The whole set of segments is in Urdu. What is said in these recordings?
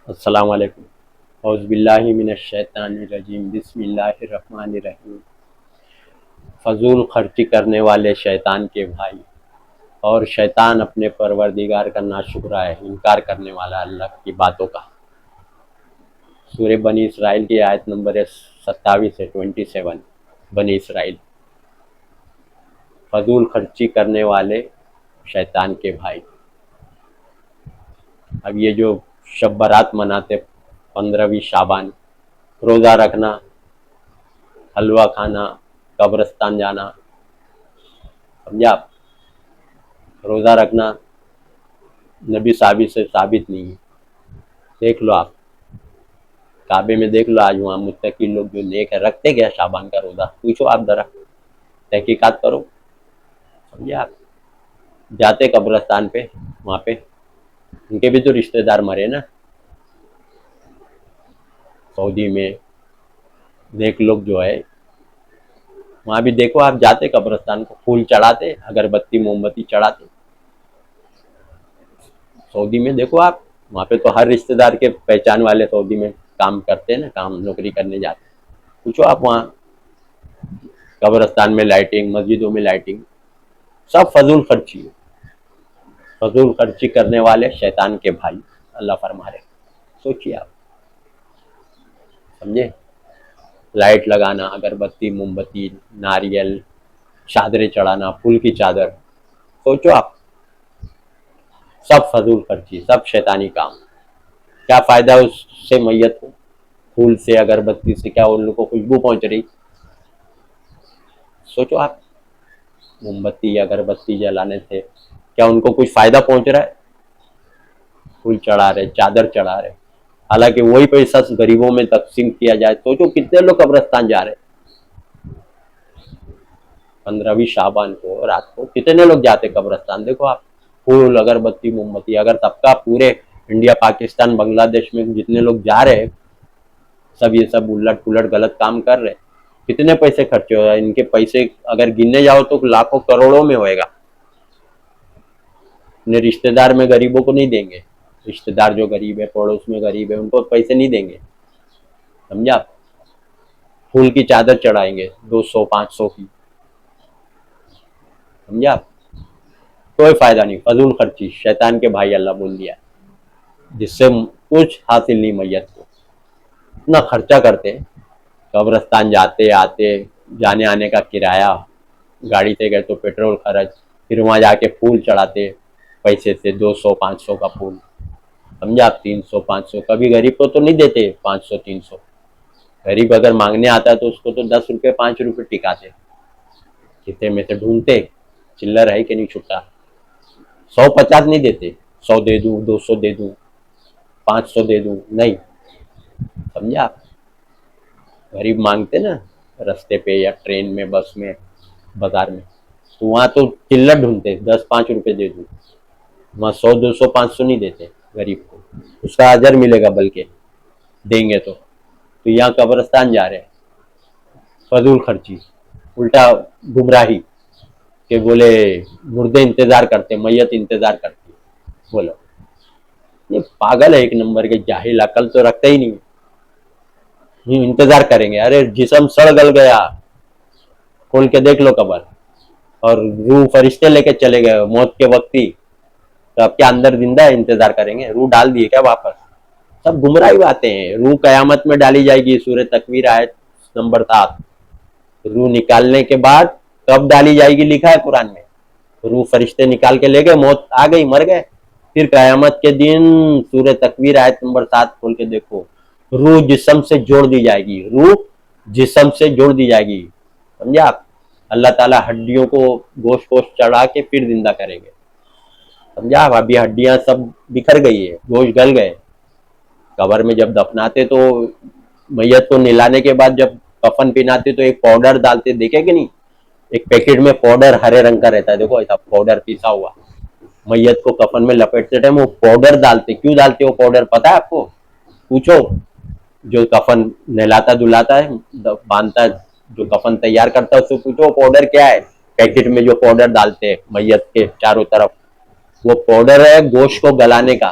السلام علیکم۔ اعوذ باللہ من الشیطان الرجیم، بسم اللہ الرحمن الرحیم۔ فضول خرچی کرنے والے شیطان کے بھائی، اور شیطان اپنے پروردگار کا ناشکرا ہے، انکار کرنے والا اللہ کی باتوں کا۔ سورہ بنی اسرائیل کی آیت نمبر 27 سے 27۔ بنی اسرائیل، فضول خرچی کرنے والے شیطان کے بھائی۔ اب یہ جو شب برات مناتے 15ویں شعبان، روزہ رکھنا، حلوہ کھانا، قبرستان جانا، سمجھا؟ روزہ رکھنا نبی ثابت سے ثابت نہیں ہے۔ دیکھ لو آپ کعبے میں، دیکھ لو آج وہاں متقی لوگ جو نیک ہے رکھتے کیا شعبان کا روزہ؟ پوچھو آپ ذرا، تحقیقات کرو، سمجھے آپ؟ جاتے قبرستان پہ، وہاں پہ ان کے بھی تو رشتہ دار مرے نا۔ سعودی میں نیک لوگ جو ہے وہاں بھی دیکھو آپ، جاتے قبرستان کو، پھول چڑھاتے، اگربتی موم بتی چڑھاتے۔ سعودی میں دیکھو آپ، وہاں پہ تو ہر رشتہ دار کے پہچان والے سعودی میں کام کرتے ہیں نا، کام نوکری کرنے جاتے ہیں۔ پوچھو آپ وہاں قبرستان میں لائٹنگ، مسجدوں میں لائٹنگ، سب فضول خرچی ہے۔ فضول خرچی کرنے والے شیطان کے بھائی، اللہ فرما رہے۔ سوچیے آپ، سمجھے؟ لائٹ لگانا، اگربتی موم بتی، ناریل، چادریں چڑھانا، پھول کی چادر، سوچو آپ، سب فضول خرچی، سب شیطانی کام۔ کیا فائدہ اس سے میت کو؟ پھول سے، اگربتی سے کیا ان لوگوں کو خوشبو پہنچ رہی؟ سوچو آپ، موم بتی یا اگربتی جلانے سے کیا ان کو کچھ فائدہ پہنچ رہا ہے؟ پھول چڑھا رہے، چادر چڑھا رہے، حالانکہ وہی پیسہ غریبوں میں تقسیم کیا جائے۔ سوچو کتنے لوگ قبرستان جا رہے 15ویں شعبان کو، رات کو کتنے لوگ جاتے قبرستان؟ دیکھو آپ، پھول، اگربتی، موم بتی، اگر طبقہ پورے انڈیا، پاکستان، بنگلہ دیش میں جتنے لوگ جا رہے سب یہ سب الٹ پلٹ غلط کام کر رہے، کتنے پیسے خرچے ہو رہے؟ ان کے پیسے اگر گننے جاؤ تو لاکھوں کروڑوں میں ہوئے گا۔ اپنے رشتہ دار میں غریبوں کو نہیں دیں گے، رشتہ دار جو غریب ہے، پڑوس میں غریب ہے، ان کو پیسے نہیں دیں گے، سمجھا؟ پھول کی چادر چڑھائیں گے 200 500 کی، سمجھا؟ کوئی فائدہ نہیں، فضول خرچی، شیطان کے بھائی اللہ بول دیا، جس سے کچھ حاصل نہیں میت کو۔ اتنا خرچہ کرتے، قبرستان جاتے آتے، جانے آنے کا کرایہ، گاڑی سے گئے تو پیٹرول خرچ، پھر وہاں جا کے پھول چڑھاتے پیسے سے، 200 500 کا پھول، سمجھا آپ؟ 300 500، کبھی غریب کو تو نہیں دیتے 500 300، غریب اگر مانگنے آتا ہے تو اس کو تو 10 روپے 5 روپے ٹکاتے، کتے میں سے ڈھونڈتے چلر ہے کہ نہیں چھٹا، 100 50 نہیں دیتے، 100 دے دوں، 200 دے دوں، 500 دے دوں، نہیں، سمجھا آپ؟ غریب مانگتے نا رستے پہ یا ٹرین میں، بس میں، بازار میں، تو وہاں تو چلر ڈھونڈتے، 10 5 روپے دے دوں، وہاں 100 200 500 نہیں دیتے غریب کو، اس کا اجر ملے گا بلکہ دیں گے تو یہاں قبرستان جا رہے ہیں، فضول خرچی، الٹا گمراہی، کہ بولے مردے انتظار کرتے، میت انتظار کرتی، بولو یہ پاگل ہے ایک نمبر کے، جاہل، عقل تو رکھتا ہی نہیں، انتظار کریں گے؟ ارے جسم سڑ گل گیا، کھول کے دیکھ لو قبر، اور روح فرشتے لے کے چلے گئے موت کے وقت ہی، تو اب کیا اندر زندہ ہے؟ انتظار کریں گے؟ روح ڈال دیے کیا واپس؟ سب گمراہی باتیں ہیں۔ روح قیامت میں ڈالی جائے گی، سورہ تکویر آیت نمبر 7۔ روح نکالنے کے بعد کب ڈالی جائے گی لکھا ہے قرآن میں، روح فرشتے نکال کے لے گئے، موت آ گئی، مر گئے، پھر قیامت کے دن سورہ تکویر آیت نمبر 7 کھول کے دیکھو، روح جسم سے جوڑ دی جائے گی، روح جسم سے جوڑ دی جائے گی، سمجھا آپ؟ اللہ تعالیٰ ہڈیوں کو گوشت چڑھا کے پھر زندہ کریں گے، سمجھا آپ؟ ابھی ہڈیاں سب بکھر گئی ہے، گوشت گل گئے۔ قبر میں جب دفناتے تو میت کو نلانے کے بعد جب کفن پہناتے تو ایک پاؤڈر ڈالتے، دیکھے کہ نہیں؟ ایک پیکٹ میں پاؤڈر ہرے رنگ کا رہتا ہے، دیکھو ایسا پاؤڈر پیسا ہوا، میت کو کفن میں لپیٹتے ٹائم وہ پاؤڈر ڈالتے، کیوں ڈالتے وہ پاؤڈر پتا ہے آپ کو؟ پوچھو جو کفن نہلاتا دلاتا ہے، باندھتا ہے، جو کفن تیار کرتا ہے، اس سے پوچھو پاؤڈر کیا ہے؟ پیکٹ میں جو پاؤڈر ڈالتے ہیں میت کے چاروں طرف، وہ پاؤڈر ہے گوشت کو گلانے کا،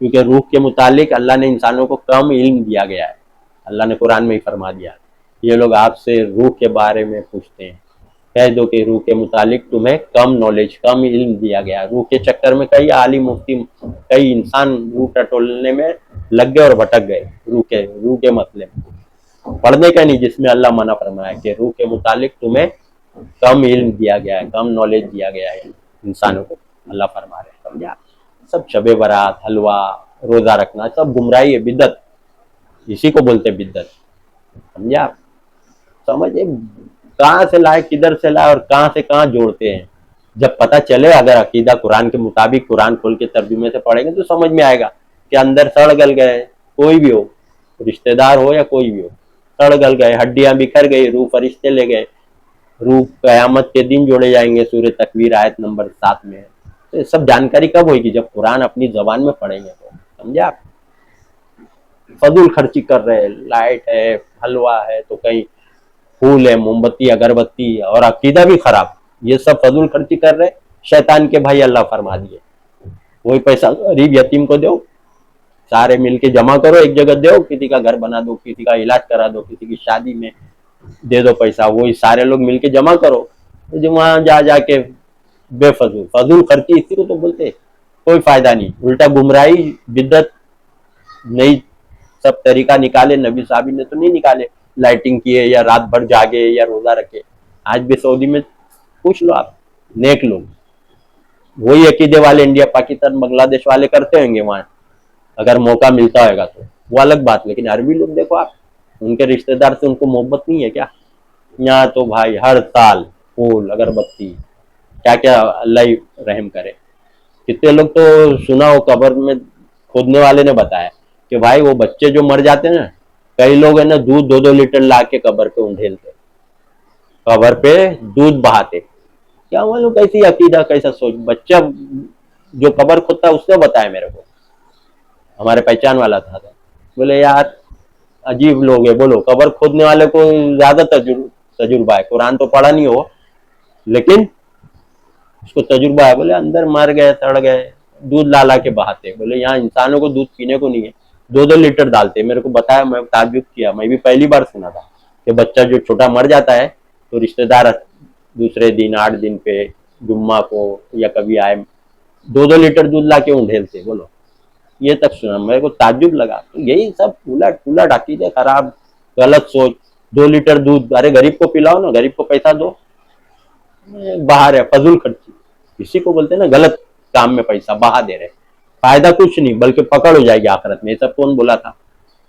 کیونکہ روح کے متعلق اللہ نے انسانوں کو کم علم دیا گیا ہے. اللہ نے قرآن میں ہی فرما دیا یہ لوگ آپ سے روح کے بارے میں پوچھتے ہیں, کہہ دو کہ روح کے متعلق تمہیں کم نالج کم علم دیا گیا. روح کے چکر میں کئی عالم مفتی کئی انسان روح ٹٹولنے میں لگ گئے اور بھٹک گئے. روح کے مسئلے میں پڑھنے کا نہیں, جس میں اللہ منع فرمایا کہ روح کے متعلق تمہیں کم علم دیا گیا ہے کم نالج دیا گیا ہے انسانوں کو, اللہ فرما رہے ہیں. سمجھا؟ سب شب برات حلوہ روزہ رکھنا سب گمراہی ہے, بدعت, اسی کو بولتے بدعت. سمجھا؟ سمجھے کہاں سے لائے کدھر سے لائے اور کہاں سے کہاں جوڑتے ہیں. جب پتہ چلے اگر عقیدہ قرآن کے مطابق قرآن کھول کے ترجمے سے پڑھیں گے تو سمجھ میں آئے گا کہ اندر سڑ گل گئے, کوئی بھی ہو, رشتہ دار ہو یا کوئی بھی ہو, سڑ گل گئے, ہڈیاں بکھر گئی, روح فرشتے لے گئے, روح قیامت کے دن جوڑے جائیں گے. سورہ تکویر آیت نمبر 7 میں ہے. تو یہ سب جانکاری کب ہوئے گی؟ جب قرآن اپنی زبان میں پڑھیں گے تو. سمجھا؟ فضول خرچی کر رہے, لائٹ ہے حلوہ ہے تو کہیں پھول ہے موم بتی اگربتی اور عقیدہ بھی خراب, یہ سب فضول خرچی کر رہے, شیطان کے بھائی اللہ فرما دیے. وہی پیسہ غریب یتیم کو دو, سارے مل کے جمع کرو ایک جگہ دو, کسی کا گھر بنا دو, کسی کا علاج کرا دو, کسی کی شادی میں دے دو پیسہ, وہی سارے لوگ مل کے جمع کرو, وہاں جا کے بے فضول خرچی, اسی کو تو بولتے. کوئی فائدہ نہیں, الٹا گمراہی بدعت. نئی سب طریقہ نکالے, نبی صحابی نے تو نہیں نکالے, لائٹنگ کیے یا رات بھر جاگے یا روزہ رکھے. آج بھی سعودی میں پوچھ لو آپ, نیک لوگ وہی عقیدے والے انڈیا پاکستان بنگلہ دیش والے کرتے ہوں گے وہاں, اگر موقع ملتا ہوگا تو وہ الگ بات. لیکن عربی لوگ دیکھو آپ, ان کے رشتہ دار سے ان کو محبت نہیں ہے کیا؟ یہاں تو بھائی ہر سال پھول اگربتی, کیا کیا اللہ ہی رحم کرے. کتنے لوگ تو سنا ہو قبر میں کھودنے والے نے بتایا کہ بھائی وہ بچے جو مر جاتے ہیں نا, کئی لوگ ہیں نا دودھ 2-2 لیٹر لا کے قبر پہ انڈھیلتے, قبر پہ دودھ بہاتے. کیا معلوم کیسی عقیدہ کیسا سوچ. بچہ جو قبر کھودتا ہے اس نے بتایا میرے کو, ہمارے پہچان والا تھا, بولے یار عجیب لوگ ہے. بولو قبر کھودنے والے کو زیادہ تجربہ ہے, قرآن تو پڑھا نہیں ہو لیکن اس کو تجربہ ہے. بولے اندر مر گئے سڑ گئے, دودھ لا کے بہاتے. بولے یہاں انسانوں کو دودھ پینے کو نہیں ہے, 2-2 لیٹر ڈالتے. میرے کو بتایا, میں تعجب کیا, میں بھی پہلی بار سنا تھا کہ بچہ جو چھوٹا مر جاتا ہے تو رشتہ دار دوسرے دن 8 دن پہ جمعہ کو یا کبھی آئے 2-2 لیٹر دودھ لا کے انڈھیلتے. بولو یہ تک سنا, میرے کو تعجب لگا. یہی سب الٹ عقیدے خراب, غلط سوچ. 2 لیٹر دودھ, ارے غریب کو پلاؤ نا, غریب کو پیسہ دو. باہر ہے فضول خرچی, اسی کو بولتے ہیں نا غلط کام میں پیسہ بہا دے رہے, فائدہ کچھ نہیں بلکہ پکڑ ہو جائے گی آخرت میں. یہ سب کون بولا تھا؟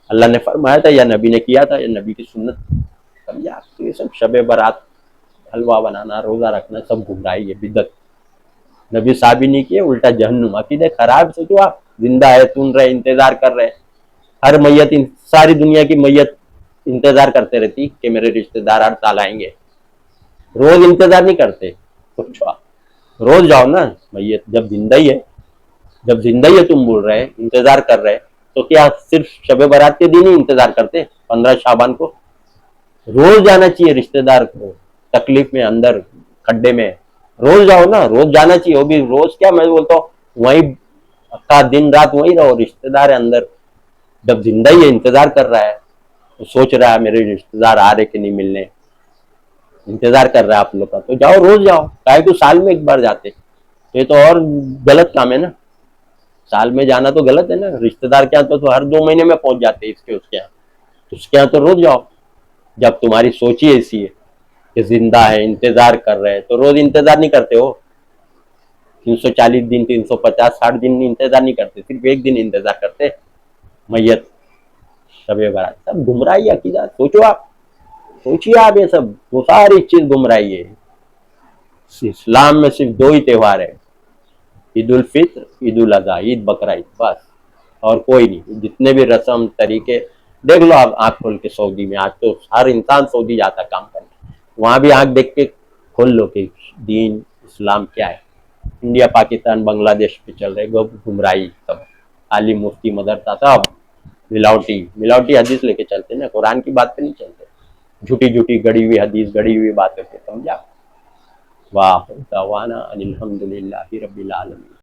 اللہ نے فرمایا تھا یا نبی نے کیا تھا, یا نبی کی سنت. سمجھا؟ یہ سب شب برات حلوہ بنانا روزہ رکھنا سب گمراہی ہے, بدعت. نبی صحابی نہیں کیے, الٹا جہنم. عقیدے خراب. سوچو آپ زندہ ہے, سن رہے, انتظار کر رہے, ہر میت ساری دنیا کی میت انتظار کرتے رہتی کہ میرے رشتہ دار ہر سال آئیں گے. روز انتظار نہیں کرتے. سوچو آپ روز جاؤ نا میت, جب زندہ ہی ہے تم بول رہے انتظار کر رہے, تو کیا صرف شب برات کے دن ہی انتظار کرتے؟ 15 شعبان کو روز جانا چاہیے رشتہ دار کو تکلیف میں, اندر کھڈے میں. روز جاؤ نا, روز جانا چاہیے. وہ بھی روز کیا, میں بولتا ہوں وہیں دن رات وہیں رہو, رشتہ دار ہے اندر. جب زندہ ہی ہے انتظار کر رہا ہے, تو سوچ رہا ہے میرے رشتہ دار آ رہے کہ نہیں ملنے, انتظار کر رہا ہے آپ لوگ کا, تو جاؤ روز جاؤ. کاہے کو سال میں ایک بار جاتے, یہ تو اور غلط کام ہے نا. سال میں جانا تو غلط ہے نا. رشتہ دار کیا تو ہر 2 مہینے میں پہنچ جاتے اس کے یہاں, اس کے یہاں تو روز جاؤ. جب تمہاری سوچ ہی ایسی ہے کہ زندہ ہے انتظار کر رہے, تو روز انتظار نہیں کرتے ہو. 340 دن 350 60 دن انتظار نہیں کرتے, صرف ایک دن انتظار کرتے میت شب برات. سب گمراہی عقیدہ. سوچو آپ, سوچیے آپ, یہ سب وہ ساری چیز گمراہی ہے. اسلام میں صرف 2 ہی تہوار ہے, عید الفطر عید الاضحیٰ, عید بقرہ عید, بس. اور کوئی نہیں. جتنے بھی رسم طریقے دیکھ لو آپ آنکھ کھول کے. سعودی میں آج تو ہر انسان سعودی جاتا کام کرنے, وہاں بھی آنکھ دیکھ کے کھول لو کہ دین اسلام کیا ہے. انڈیا پاکستان بنگلہ دیش پہ چل رہے گمراہی سب, عالم مفتی مدرسہ سب ملاوٹی حدیث لے کے چلتے نا, قرآن کی بات پہ نہیں چلتے. جھوٹی گڑی ہوئی حدیث, گڑی ہوئی باتیں پہ. سمجھا؟ واہ دعوانا ان الحمد للہ رب العالمین.